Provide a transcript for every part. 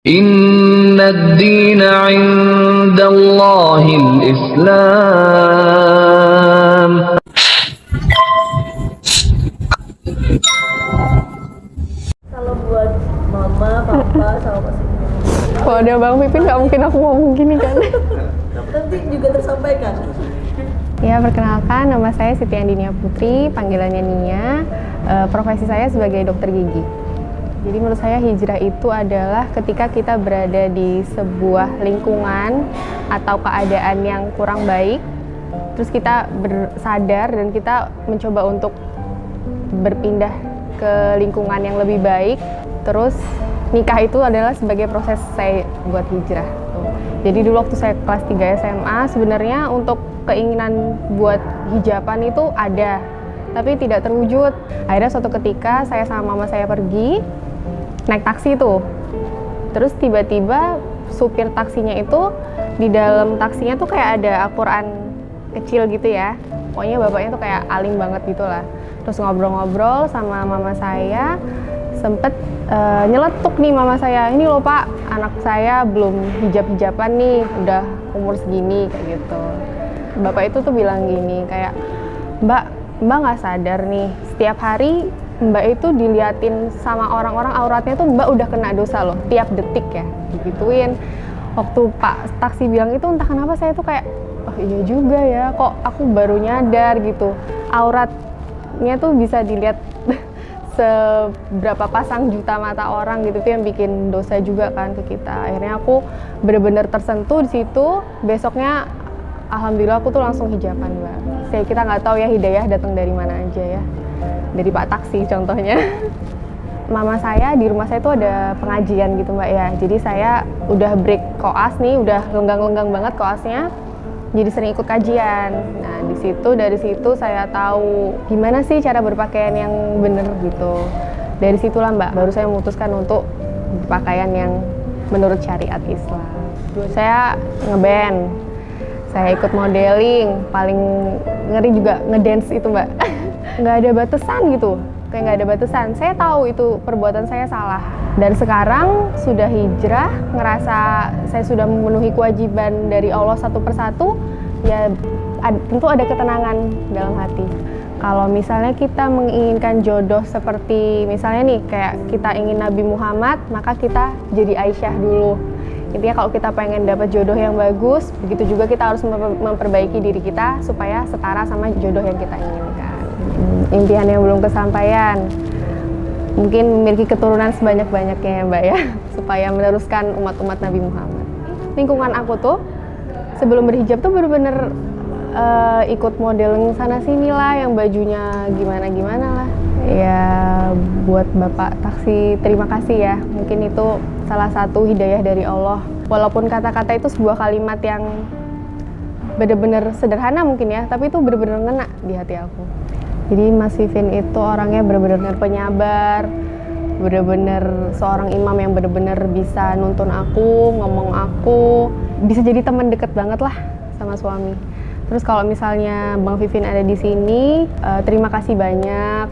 Inna ad-dina 'indallahil Islam. Kalau buat mama, papa, sama Mas Ibu. Kalau ada Bang Pipin nggak mungkin aku ngomong gini kan. Nanti juga tersampaikan. Ya, perkenalkan, nama saya Siti Andinia Putri, panggilannya Nia. Profesi saya sebagai dokter gigi. Jadi menurut saya hijrah itu adalah ketika kita berada di sebuah lingkungan atau keadaan yang kurang baik, terus kita sadar dan kita mencoba untuk berpindah ke lingkungan yang lebih baik. Terus nikah itu adalah sebagai proses saya buat hijrah. Jadi dulu waktu saya kelas 3 SMA, sebenarnya untuk keinginan buat hijaban itu ada, tapi tidak terwujud. Akhirnya suatu ketika saya sama mama saya pergi naik taksi tuh. Terus tiba-tiba supir taksinya itu, di dalam taksinya tuh kayak ada Al-Quran kecil gitu ya. Pokoknya bapaknya tuh kayak alim banget gitu lah. Terus ngobrol-ngobrol sama mama saya, sempet nyeletuk nih mama saya, ini loh Pak, anak saya belum hijab-hijaban nih, udah umur segini kayak gitu. Bapak itu tuh bilang gini, kayak Mbak nggak sadar nih, setiap hari Mbak itu diliatin sama orang-orang auratnya tuh Mbak udah kena dosa loh, tiap detik ya, digituin. Waktu Pak taksi bilang itu entah kenapa saya tuh kayak, oh iya juga ya, kok aku baru nyadar gitu, auratnya tuh bisa dilihat seberapa pasang juta mata orang gitu, tuh yang bikin dosa juga kan ke kita. Akhirnya aku bener-bener tersentuh di situ. Besoknya alhamdulillah aku tuh langsung hijaban Mbak. Kita nggak tahu ya hidayah datang dari mana aja ya, dari Pak Taksi contohnya. Mama saya di rumah saya tuh ada pengajian gitu Mbak ya, jadi saya udah break koas nih, udah lenggang-lenggang banget koasnya, jadi sering ikut kajian. Nah dari situ saya tahu gimana sih cara berpakaian yang bener gitu. Dari situlah Mbak, baru saya memutuskan untuk berpakaian yang menurut syariat Islam. Saya ngeband, saya ikut modeling, paling ngeri juga ngedance itu Mbak. Nggak ada batasan gitu, kayak nggak ada batasan. Saya tahu itu perbuatan saya salah. Dan sekarang sudah hijrah, ngerasa saya sudah memenuhi kewajiban dari Allah satu persatu, ya tentu ada ketenangan dalam hati. Kalau misalnya kita menginginkan jodoh seperti misalnya nih, kayak kita ingin Nabi Muhammad, maka kita jadi Aisyah dulu. Intinya kalau kita pengen dapat jodoh yang bagus, begitu juga kita harus memperbaiki diri kita supaya setara sama jodoh yang kita inginkan. Impian yang belum kesampaian, mungkin memiliki keturunan sebanyak-banyaknya ya Mbak ya, supaya meneruskan umat-umat Nabi Muhammad. Lingkungan aku tuh sebelum berhijab tuh bener-bener ikut modeling sana sini lah, yang bajunya gimana-gimana lah. Ya buat Bapak Taksi terima kasih ya, mungkin itu salah satu hidayah dari Allah. Walaupun kata-kata itu sebuah kalimat yang bener-bener sederhana mungkin ya, tapi itu bener-bener ngena di hati aku. Jadi Mas Vivin itu orangnya bener-bener penyabar, bener-bener seorang imam yang bener-bener bisa nuntun aku, ngomong aku, bisa jadi teman deket banget lah sama suami. Terus kalau misalnya Bang Vivin ada di sini, terima kasih banyak,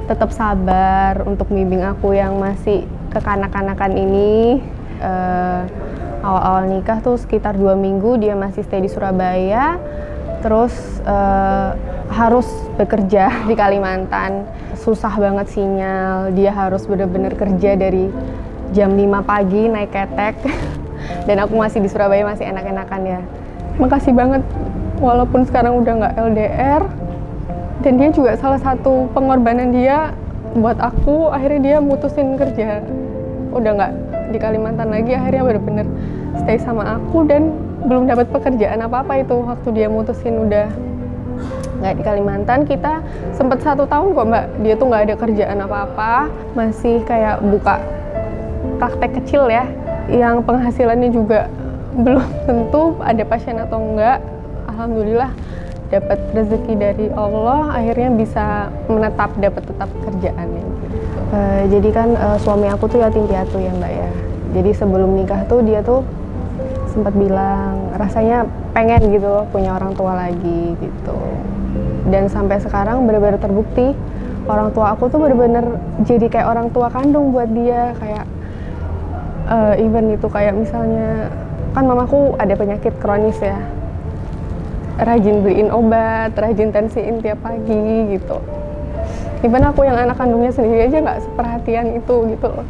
tetap sabar untuk bimbing aku yang masih kekanak-kanakan ini. Awal-awal nikah tuh sekitar 2 minggu dia masih stay di Surabaya, terus harus bekerja di Kalimantan, susah banget sinyal, dia harus bener-bener kerja dari jam 5 pagi naik ketek, dan aku masih di Surabaya masih enak-enakan ya. Makasih banget, walaupun sekarang udah nggak LDR, dan dia juga salah satu pengorbanan dia buat aku. Akhirnya dia mutusin kerja, udah nggak di Kalimantan lagi, akhirnya bener-bener stay sama aku, dan belum dapat pekerjaan apa-apa itu waktu dia mutusin udah nggak di Kalimantan. Kita sempet 1 tahun kok Mbak, dia tuh nggak ada kerjaan apa-apa, masih kayak buka praktek kecil ya, yang penghasilannya juga belum tentu ada pasien atau enggak. Alhamdulillah dapat rezeki dari Allah, akhirnya bisa menetap, dapat tetap kerjaannya gitu. Jadi kan suami aku tuh yatim piatu ya Mbak ya, jadi sebelum nikah tuh dia tuh sempat bilang rasanya pengen gitu loh punya orang tua lagi gitu. Dan sampai sekarang benar-benar terbukti orang tua aku tuh benar-benar jadi kayak orang tua kandung buat dia. Kayak Even itu kayak misalnya, kan mamaku ada penyakit kronis ya, rajin beliin obat, rajin tensiin tiap pagi gitu. Even aku yang anak kandungnya sendiri aja nggak seperhatian itu gitu loh.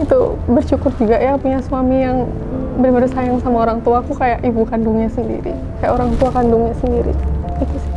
Itu bersyukur juga ya punya suami yang benar-benar sayang sama orang tua aku kayak ibu kandungnya sendiri, kayak orang tua kandungnya sendiri. Itu sih.